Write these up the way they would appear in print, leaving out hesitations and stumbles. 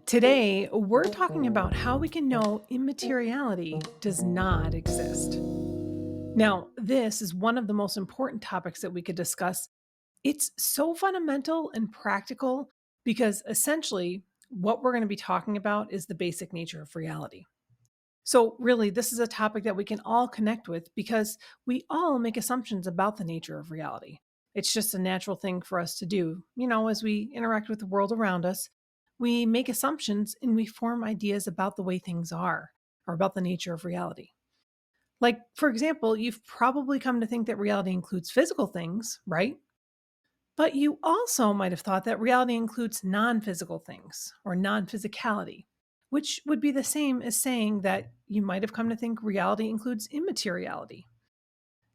Today, we're talking about how we can know immateriality does not exist. Now, this is one of the most important topics that we could discuss. It's so fundamental and practical because essentially what we're going to be talking about is the basic nature of reality. So, really, this is a topic that we can all connect with because we all make assumptions about the nature of reality. It's just a natural thing for us to do. As we interact with the world around us, we make assumptions and we form ideas about the way things are or about the nature of reality. Like, for example, you've probably come to think that reality includes physical things, right? But you also might have thought that reality includes non physical things or non physicality, which would be the same as saying that you might have come to think reality includes immateriality.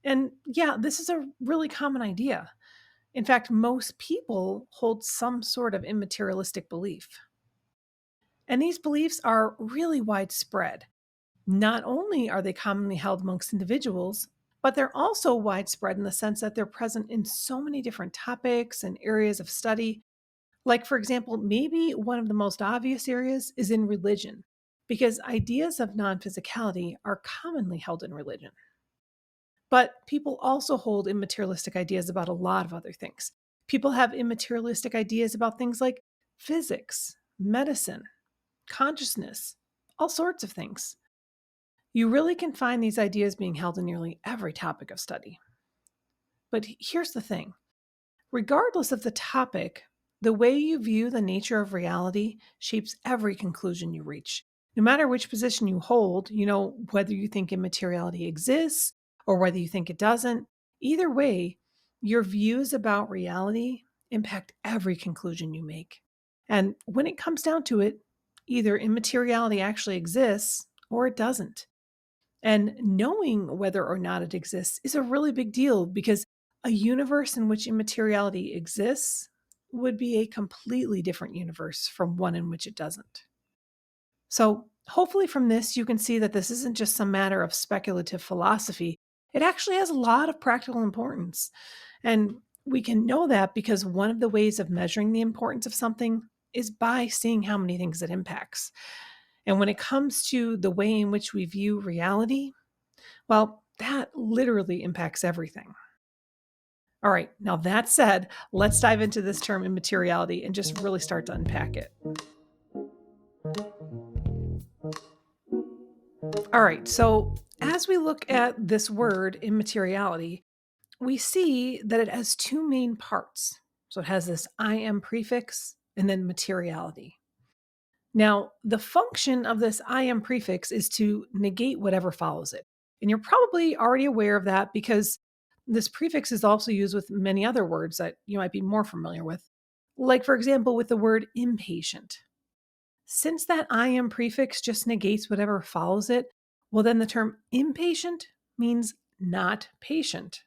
And yeah, this is a really common idea. In fact, most people hold some sort of immaterialistic belief. And these beliefs are really widespread. Not only are they commonly held amongst individuals, but they're also widespread in the sense that they're present in so many different topics and areas of study. Like, for example, maybe one of the most obvious areas is in religion, because ideas of non physicality are commonly held in religion. But people also hold immaterialistic ideas about a lot of other things. People have immaterialistic ideas about things like physics, medicine, consciousness, all sorts of things. You really can find these ideas being held in nearly every topic of study. But here's the thing: regardless of the topic, the way you view the nature of reality shapes every conclusion you reach. No matter which position you hold, whether you think immateriality exists or whether you think it doesn't, either way, your views about reality impact every conclusion you make. And when it comes down to it, either immateriality actually exists or it doesn't. And knowing whether or not it exists is a really big deal because a universe in which immateriality exists would be a completely different universe from one in which it doesn't. So, hopefully, from this, you can see that this isn't just some matter of speculative philosophy. It actually has a lot of practical importance. And we can know that because one of the ways of measuring the importance of something is by seeing how many things it impacts. And when it comes to the way in which we view reality, well, that literally impacts everything. All right, now that said, let's dive into this term immateriality and just really start to unpack it. All right, so as we look at this word immateriality, we see that it has two main parts. So it has this I am prefix and then materiality. Now, the function of this I am prefix is to negate whatever follows it. And you're probably already aware of that because this prefix is also used with many other words that you might be more familiar with. Like, for example, with the word impatient. Since that I am prefix just negates whatever follows it, well, then the term impatient means not patient.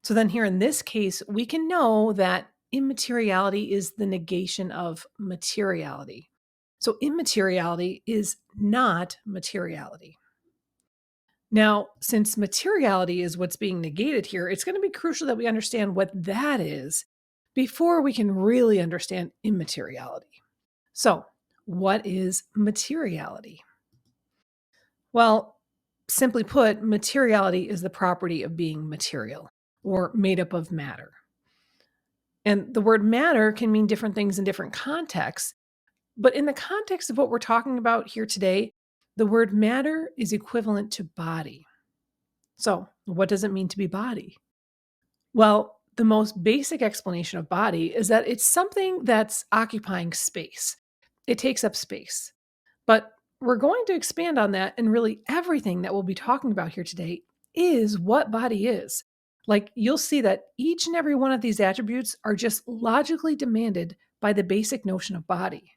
So then, here in this case, we can know that immateriality is the negation of materiality. So, immateriality is not materiality. Now, since materiality is what's being negated here, it's going to be crucial that we understand what that is before we can really understand immateriality. So, what is materiality? Well, simply put, materiality is the property of being material or made up of matter. And the word matter can mean different things in different contexts. But in the context of what we're talking about here today, the word matter is equivalent to body. So, what does it mean to be body? Well, the most basic explanation of body is that it's something that's occupying space. It takes up space. But we're going to expand on that, and really everything that we'll be talking about here today is what body is. Like, you'll see that each and every one of these attributes are just logically demanded by the basic notion of body.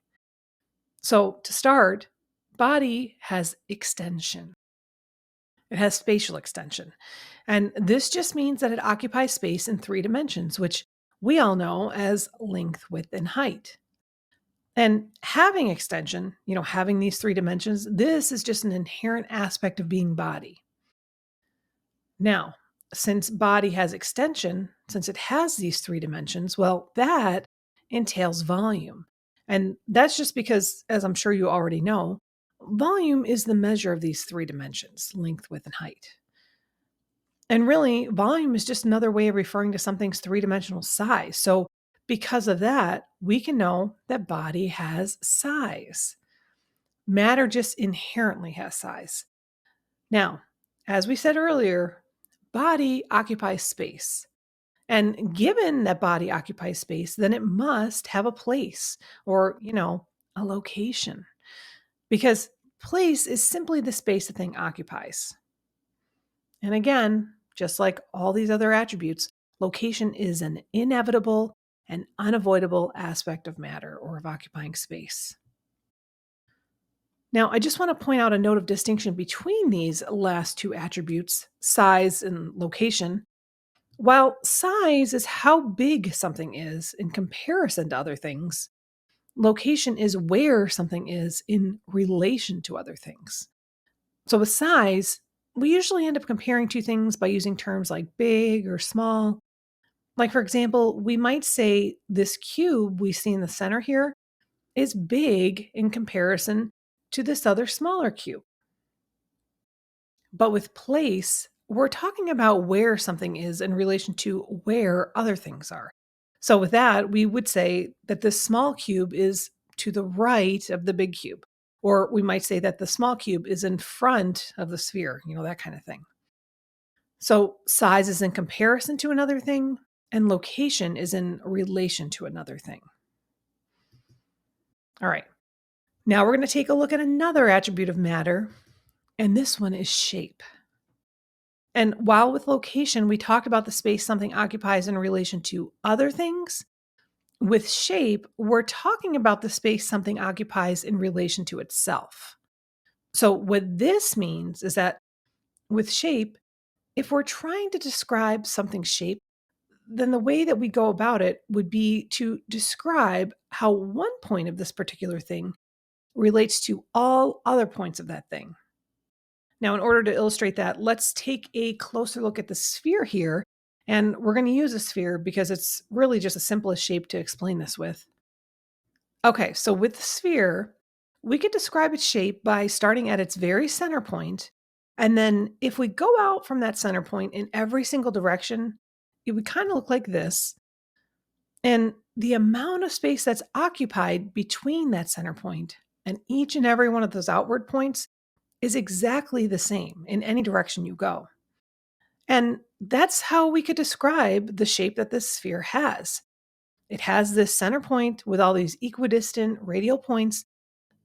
So, to start, body has extension. It has spatial extension. And this just means that it occupies space in three dimensions, which we all know as length, width, and height. And having extension, having these three dimensions, this is just an inherent aspect of being body. Now, since body has extension, since it has these three dimensions, well, that entails volume. And that's just because, as I'm sure you already know, volume is the measure of these three dimensions: length, width, and height. And really, volume is just another way of referring to something's three dimensional size. So, because of that, we can know that body has size. Matter just inherently has size. Now, as we said earlier, body occupies space. And given that body occupies space, then it must have a place or, a location. Because place is simply the space a thing occupies. And again, just like all these other attributes, location is an inevitable and unavoidable aspect of matter or of occupying space. Now, I just want to point out a note of distinction between these last two attributes, size and location. While size is how big something is in comparison to other things, location is where something is in relation to other things. So with size, we usually end up comparing two things by using terms like big or small. Like, for example, we might say this cube we see in the center here is big in comparison to this other smaller cube. But with place, we're talking about where something is in relation to where other things are. So with that, we would say that this small cube is to the right of the big cube. Or we might say that the small cube is in front of the sphere, that kind of thing. So size is in comparison to another thing, and location is in relation to another thing. All right. Now we're going to take a look at another attribute of matter, and this one is shape. And while with location, we talk about the space something occupies in relation to other things, with shape, we're talking about the space something occupies in relation to itself. So, what this means is that with shape, if we're trying to describe something's shape, then the way that we go about it would be to describe how one point of this particular thing relates to all other points of that thing. Now, in order to illustrate that, let's take a closer look at the sphere here. And we're going to use a sphere because it's really just the simplest shape to explain this with. Okay, so with the sphere, we could describe its shape by starting at its very center point. And then if we go out from that center point in every single direction, it would kind of look like this. And the amount of space that's occupied between that center point and each and every one of those outward points is exactly the same in any direction you go. And that's how we could describe the shape that this sphere has. It has this center point with all these equidistant radial points,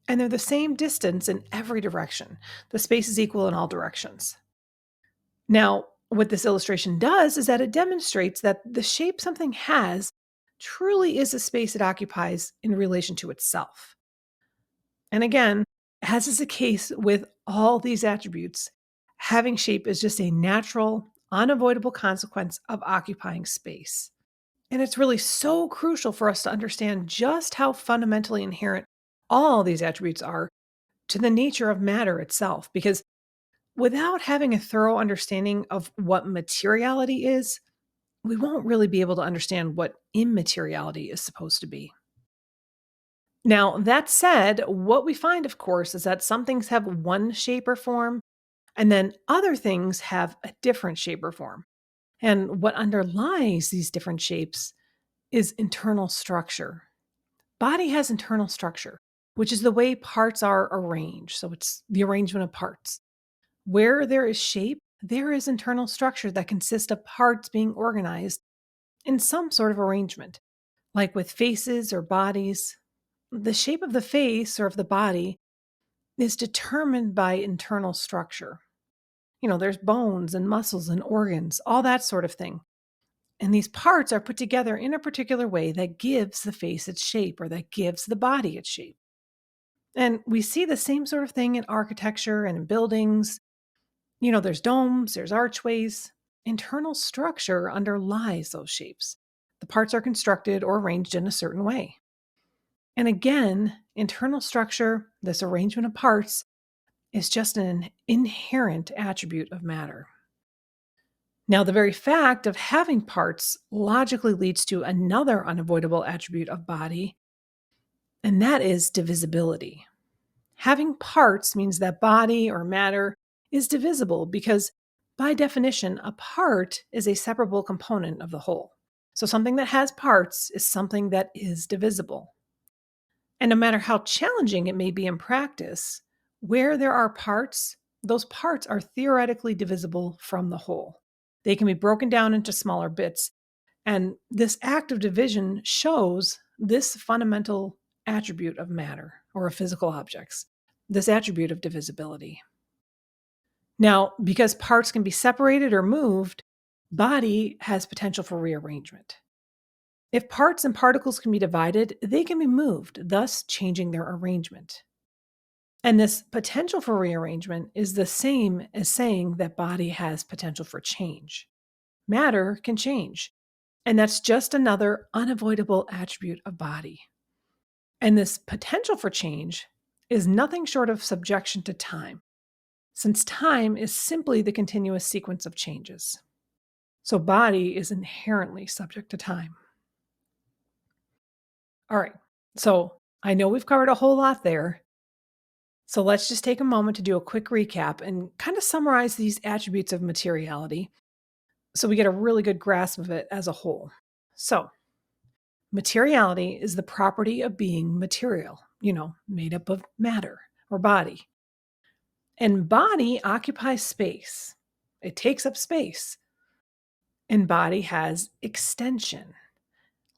and they're the same distance in every direction. The space is equal in all directions. Now, what this illustration does is that it demonstrates that the shape something has truly is the space it occupies in relation to itself. And again, as is the case with all these attributes, having shape is just a natural, unavoidable consequence of occupying space. And it's really so crucial for us to understand just how fundamentally inherent all these attributes are to the nature of matter itself. Because without having a thorough understanding of what materiality is, we won't really be able to understand what immateriality is supposed to be. Now, that said, what we find, of course, is that some things have one shape or form, and then other things have a different shape or form. And what underlies these different shapes is internal structure. Body has internal structure, which is the way parts are arranged. So it's the arrangement of parts. Where there is shape, there is internal structure that consists of parts being organized in some sort of arrangement, like with faces or bodies. The shape of the face or of the body is determined by internal structure. There's bones and muscles and organs, all that sort of thing. And these parts are put together in a particular way that gives the face its shape or that gives the body its shape. And we see the same sort of thing in architecture and in buildings. There's domes, there's archways. Internal structure underlies those shapes. The parts are constructed or arranged in a certain way. And again, internal structure, this arrangement of parts, is just an inherent attribute of matter. Now, the very fact of having parts logically leads to another unavoidable attribute of body, and that is divisibility. Having parts means that body or matter is divisible because, by definition, a part is a separable component of the whole. So, something that has parts is something that is divisible. And no matter how challenging it may be in practice, where there are parts, those parts are theoretically divisible from the whole. They can be broken down into smaller bits. And this act of division shows this fundamental attribute of matter or of physical objects, this attribute of divisibility. Now, because parts can be separated or moved, body has potential for rearrangement. If parts and particles can be divided, they can be moved, thus changing their arrangement. And this potential for rearrangement is the same as saying that body has potential for change. Matter can change, and that's just another unavoidable attribute of body. And this potential for change is nothing short of subjection to time, since time is simply the continuous sequence of changes. So body is inherently subject to time. All right, so I know we've covered a whole lot there. So let's just take a moment to do a quick recap and kind of summarize these attributes of materiality so we get a really good grasp of it as a whole. So, materiality is the property of being material, made up of matter or body. And body occupies space, it takes up space. And body has extension,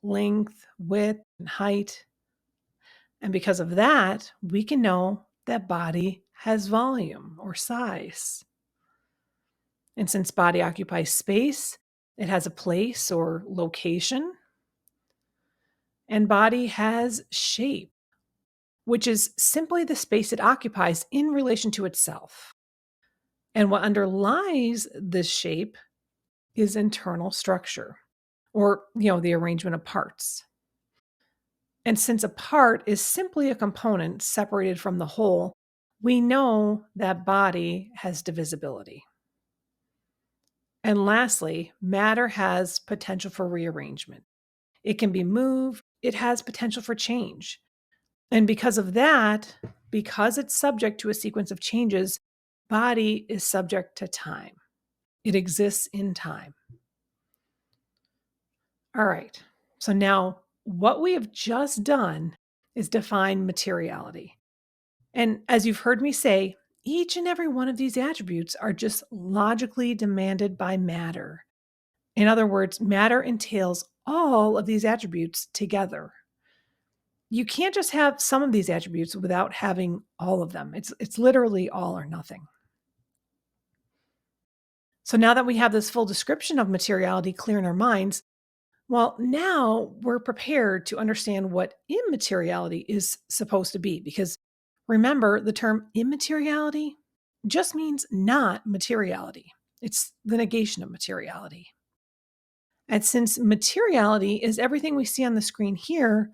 length, width, and height. And because of that, we can know that body has volume or size. And since body occupies space, it has a place or location. And body has shape, which is simply the space it occupies in relation to itself. And what underlies this shape is internal structure, or, the arrangement of parts. And since a part is simply a component separated from the whole, we know that body has divisibility. And lastly, matter has potential for rearrangement. It can be moved, it has potential for change. And because of that, because it's subject to a sequence of changes, body is subject to time. It exists in time. All right. So now what we have just done is define materiality. And as you've heard me say, each and every one of these attributes are just logically demanded by matter. In other words, matter entails all of these attributes together. You can't just have some of these attributes without having all of them. It's literally all or nothing. So now that we have this full description of materiality clear in our minds, well, now we're prepared to understand what immateriality is supposed to be. Because remember, the term immateriality just means not materiality. It's the negation of materiality. And since materiality is everything we see on the screen here,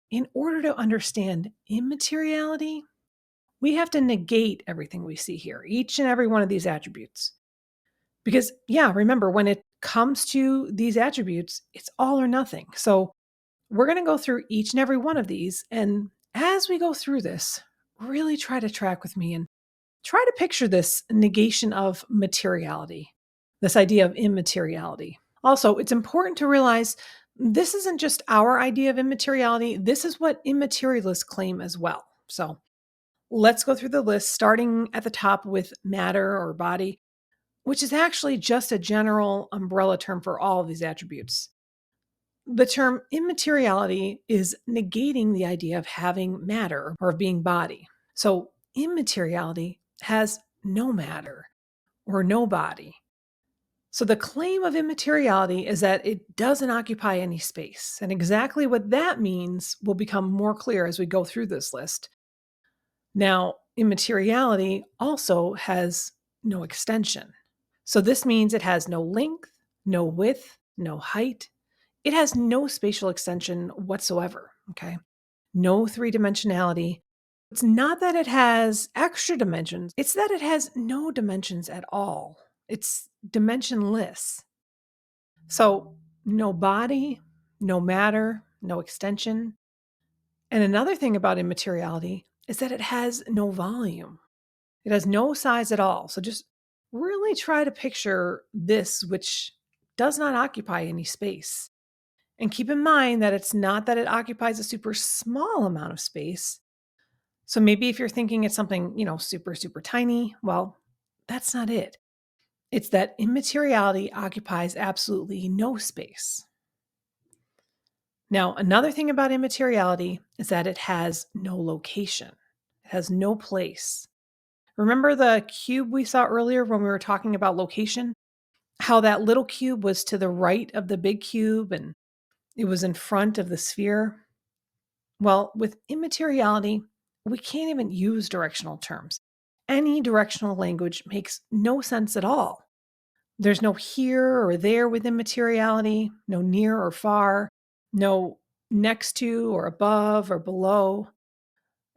in order to understand immateriality, we have to negate everything we see here, each and every one of these attributes. Because, yeah, remember, when it comes to these attributes, it's all or nothing. So we're going to go through each and every one of these. And as we go through this, really try to track with me and try to picture this negation of materiality, this idea of immateriality. Also, it's important to realize this isn't just our idea of immateriality. This is what immaterialists claim as well. So let's go through the list, starting at the top with matter or body, which is actually just a general umbrella term for all of these attributes. The term immateriality is negating the idea of having matter or of being body. So immateriality has no matter or no body. So the claim of immateriality is that it doesn't occupy any space. And exactly what that means will become more clear as we go through this list. Now, immateriality also has no extension. So this means it has no length, no width, no height. It has no spatial extension whatsoever, okay? No three-dimensionality. It's not that it has extra dimensions, it's that it has no dimensions at all. It's dimensionless. So, no body, no matter, no extension. And another thing about immateriality is that it has no volume. It has no size at all. So just really try to picture this, which does not occupy any space. And keep in mind that it's not that it occupies a super small amount of space. So maybe if you're thinking it's something, super, super tiny, well, that's not it. It's that immateriality occupies absolutely no space. Now, another thing about immateriality is that it has no location, it has no place. Remember the cube we saw earlier when we were talking about location? How that little cube was to the right of the big cube and it was in front of the sphere? Well, with immateriality, we can't even use directional terms. Any directional language makes no sense at all. There's no here or there within materiality, no near or far, no next to or above or below.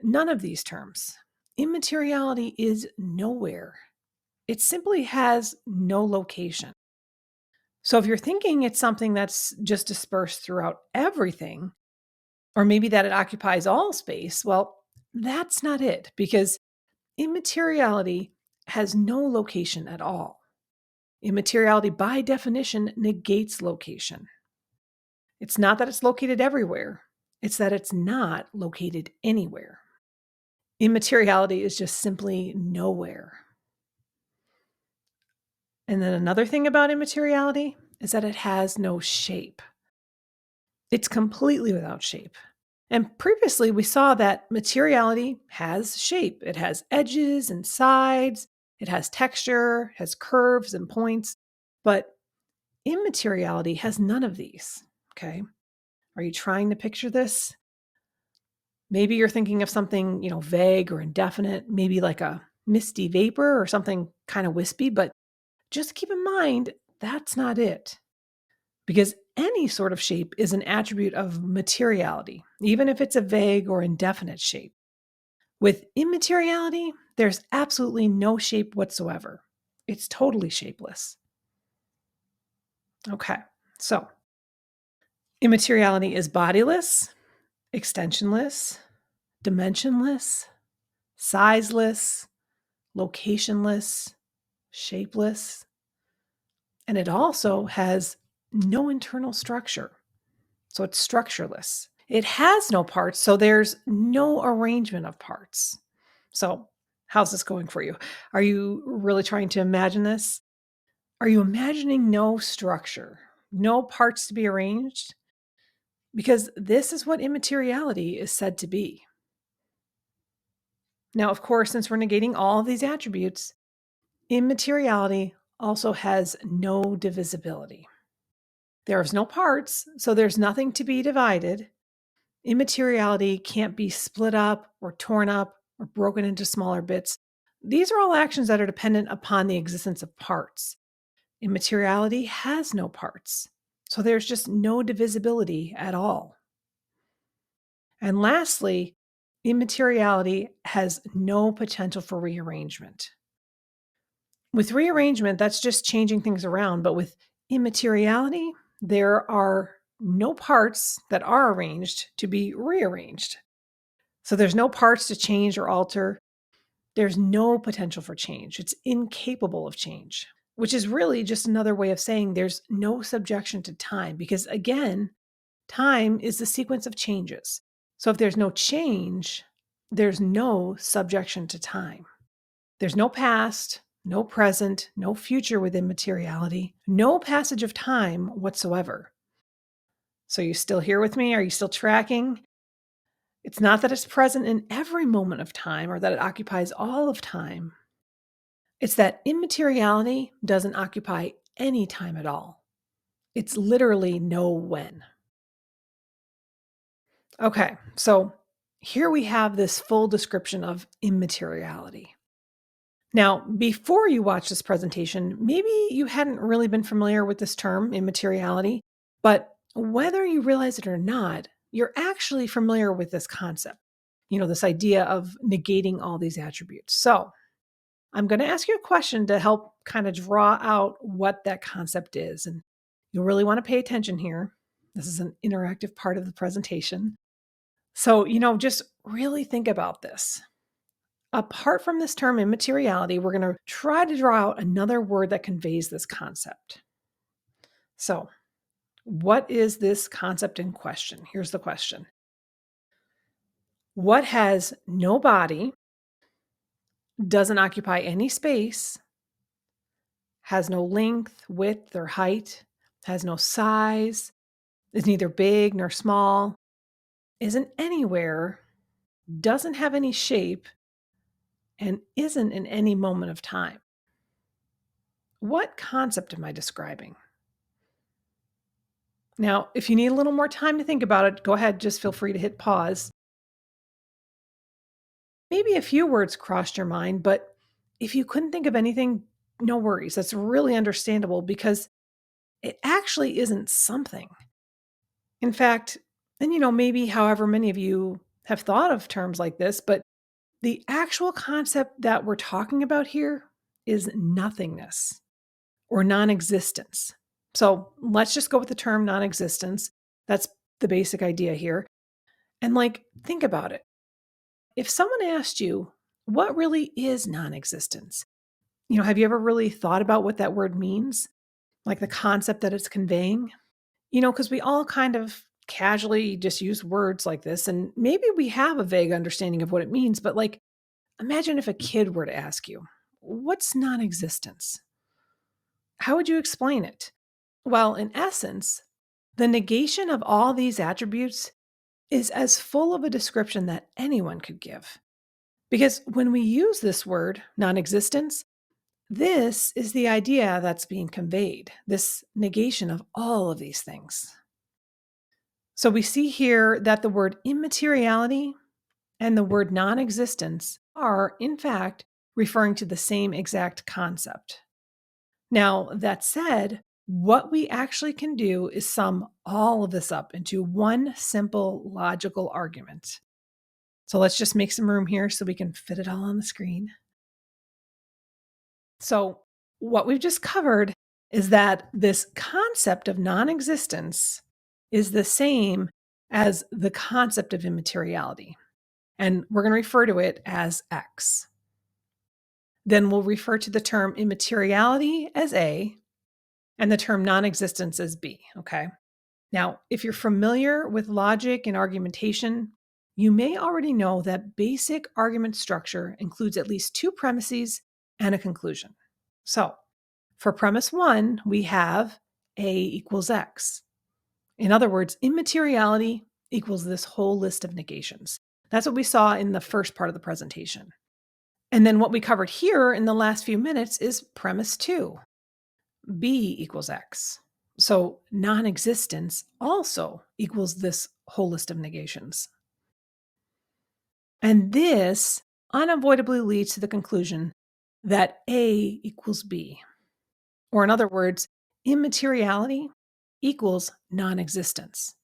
None of these terms. Immateriality is nowhere. It simply has no location. So if you're thinking it's something that's just dispersed throughout everything, or maybe that it occupies all space, well, that's not it because immateriality has no location at all. Immateriality, by definition, negates location. It's not that it's located everywhere, it's that it's not located anywhere. Immateriality is just simply nowhere. And then another thing about immateriality is that it has no shape. It's completely without shape. And previously, we saw that materiality has shape. It has edges and sides, it has texture, has curves and points, but immateriality has none of these. Okay. Are you trying to picture this? Maybe you're thinking of something, vague or indefinite, maybe like a misty vapor or something kind of wispy, but just keep in mind that's not it. Because any sort of shape is an attribute of materiality, even if it's a vague or indefinite shape. With immateriality, there's absolutely no shape whatsoever. It's totally shapeless. Okay, so immateriality is bodiless, extensionless, dimensionless, sizeless, locationless, shapeless, and it also has no internal structure. So it's structureless. It has no parts, so there's no arrangement of parts. So, how's this going for you? Are you really trying to imagine this? Are you imagining no structure, no parts to be arranged? Because this is what immateriality is said to be. Now, of course, since we're negating all of these attributes, immateriality also has no divisibility. There's no parts, so there's nothing to be divided. Immateriality can't be split up or torn up or broken into smaller bits. These are all actions that are dependent upon the existence of parts. Immateriality has no parts, so there's just no divisibility at all. And lastly, immateriality has no potential for rearrangement. With rearrangement, that's just changing things around, but with immateriality, there are no parts that are arranged to be rearranged. So there's no parts to change or alter. There's no potential for change. It's incapable of change, which is really just another way of saying there's no subjection to time because, again, time is the sequence of changes. So if there's no change, there's no subjection to time. There's no past, no present, no future within materiality, no passage of time whatsoever. So you still here with me? Are you still tracking? It's not that it's present in every moment of time or that it occupies all of time. It's that immateriality doesn't occupy any time at all. It's literally no when. Okay, so here we have this full description of immateriality. Now, before you watch this presentation, maybe you hadn't really been familiar with this term, immateriality, but whether you realize it or not, you're actually familiar with this concept, this idea of negating all these attributes. So I'm going to ask you a question to help kind of draw out what that concept is. And you'll really want to pay attention here. This is an interactive part of the presentation. So, just really think about this. Apart from this term immateriality, we're going to try to draw out another word that conveys this concept. So, what is this concept in question? Here's the question. What has no body, doesn't occupy any space, has no length, width, or height, has no size, is neither big nor small, isn't anywhere, doesn't have any shape, and isn't in any moment of time? What concept am I describing? Now, if you need a little more time to think about it, go ahead, just feel free to hit pause. Maybe a few words crossed your mind, but if you couldn't think of anything, no worries. That's really understandable because it actually isn't something. In fact, and maybe however many of you have thought of terms like this, but the actual concept that we're talking about here is nothingness or non existence. So let's just go with the term non existence. That's the basic idea here. And think about it. If someone asked you, what really is non existence? Have you ever really thought about what that word means? Like the concept that it's conveying? Because we all kind of casually just use words like this, and maybe we have a vague understanding of what it means, but imagine if a kid were to ask you, what's non existence? How would you explain it? Well, in essence, the negation of all these attributes is as full of a description that anyone could give. Because when we use this word, non existence, this is the idea that's being conveyed, this negation of all of these things. So we see here that the word immateriality and the word non existence are, in fact, referring to the same exact concept. Now, that said, what we actually can do is sum all of this up into one simple logical argument. So let's just make some room here so we can fit it all on the screen. So, what we've just covered is that this concept of non existence is the same as the concept of immateriality. And we're going to refer to it as X. Then we'll refer to the term immateriality as A and the term non existence as B. Okay. Now, if you're familiar with logic and argumentation, you may already know that basic argument structure includes at least two premises and a conclusion. So, for premise one, we have A equals X. In other words, immateriality equals this whole list of negations. That's what we saw in the first part of the presentation. And then what we covered here in the last few minutes is premise two, B equals X. So non existence also equals this whole list of negations. And this unavoidably leads to the conclusion that A equals B. Or in other words, immateriality equals non existence.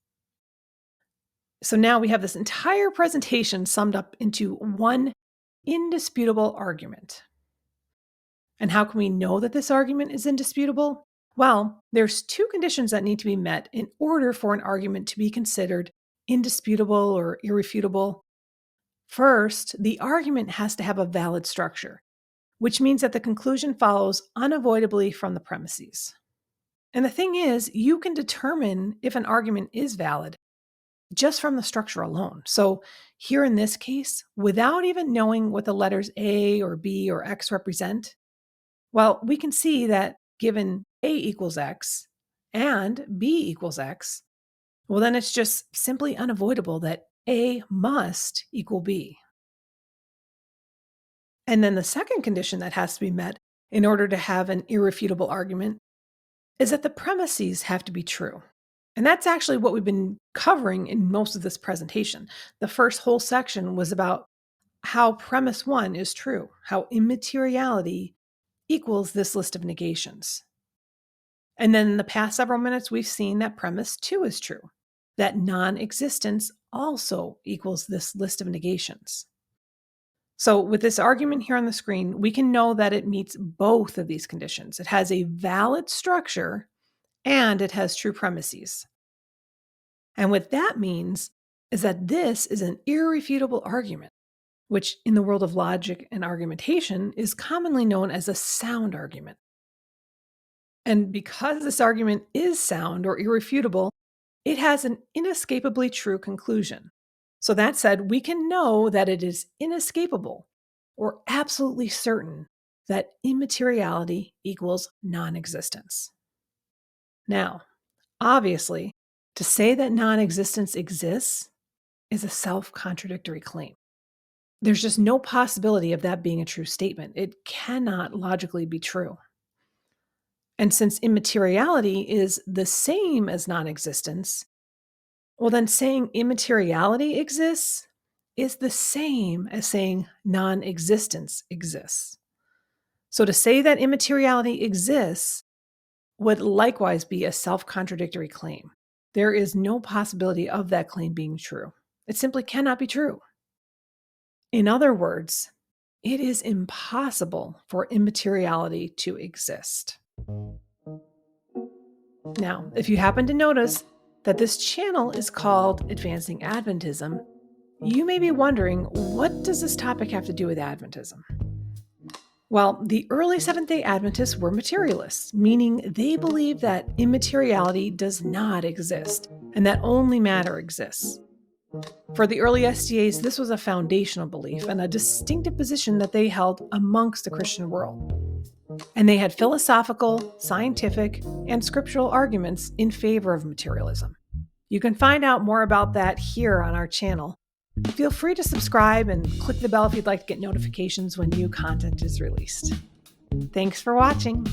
So now we have this entire presentation summed up into one indisputable argument. And how can we know that this argument is indisputable? Well, there's two conditions that need to be met in order for an argument to be considered indisputable or irrefutable. First, the argument has to have a valid structure, which means that the conclusion follows unavoidably from the premises. And the thing is, you can determine if an argument is valid just from the structure alone. So here in this case, without even knowing what the letters A or B or X represent, well, we can see that given A equals X and B equals X, well, then it's just simply unavoidable that A must equal B. And then the second condition that has to be met in order to have an irrefutable argument is that the premises have to be true. And that's actually what we've been covering in most of this presentation. The first whole section was about how premise one is true, how immateriality equals this list of negations. And then in the past several minutes, we've seen that premise two is true, that non existence also equals this list of negations. So, with this argument here on the screen, we can know that it meets both of these conditions. It has a valid structure and it has true premises. And what that means is that this is an irrefutable argument, which in the world of logic and argumentation is commonly known as a sound argument. And because this argument is sound or irrefutable, it has an inescapably true conclusion. So, that said, we can know that it is inescapable or absolutely certain that immateriality equals non existence. Now, obviously, to say that non existence exists is a self contradictory claim. There's just no possibility of that being a true statement. It cannot logically be true. And since immateriality is the same as non existence, well, then saying immateriality exists is the same as saying non existence exists. So to say that immateriality exists would likewise be a self contradictory claim. There is no possibility of that claim being true. It simply cannot be true. In other words, it is impossible for immateriality to exist. Now, if you happen to notice that this channel is called Advancing Adventism, you may be wondering, what does this topic have to do with Adventism? Well, the early Seventh-day Adventists were materialists, meaning they believed that immateriality does not exist and that only matter exists. For the early SDAs, this was a foundational belief and a distinctive position that they held amongst the Christian world. And they had philosophical, scientific, and scriptural arguments in favor of materialism. You can find out more about that here on our channel. Feel free to subscribe and click the bell if you'd like to get notifications when new content is released. Thanks for watching.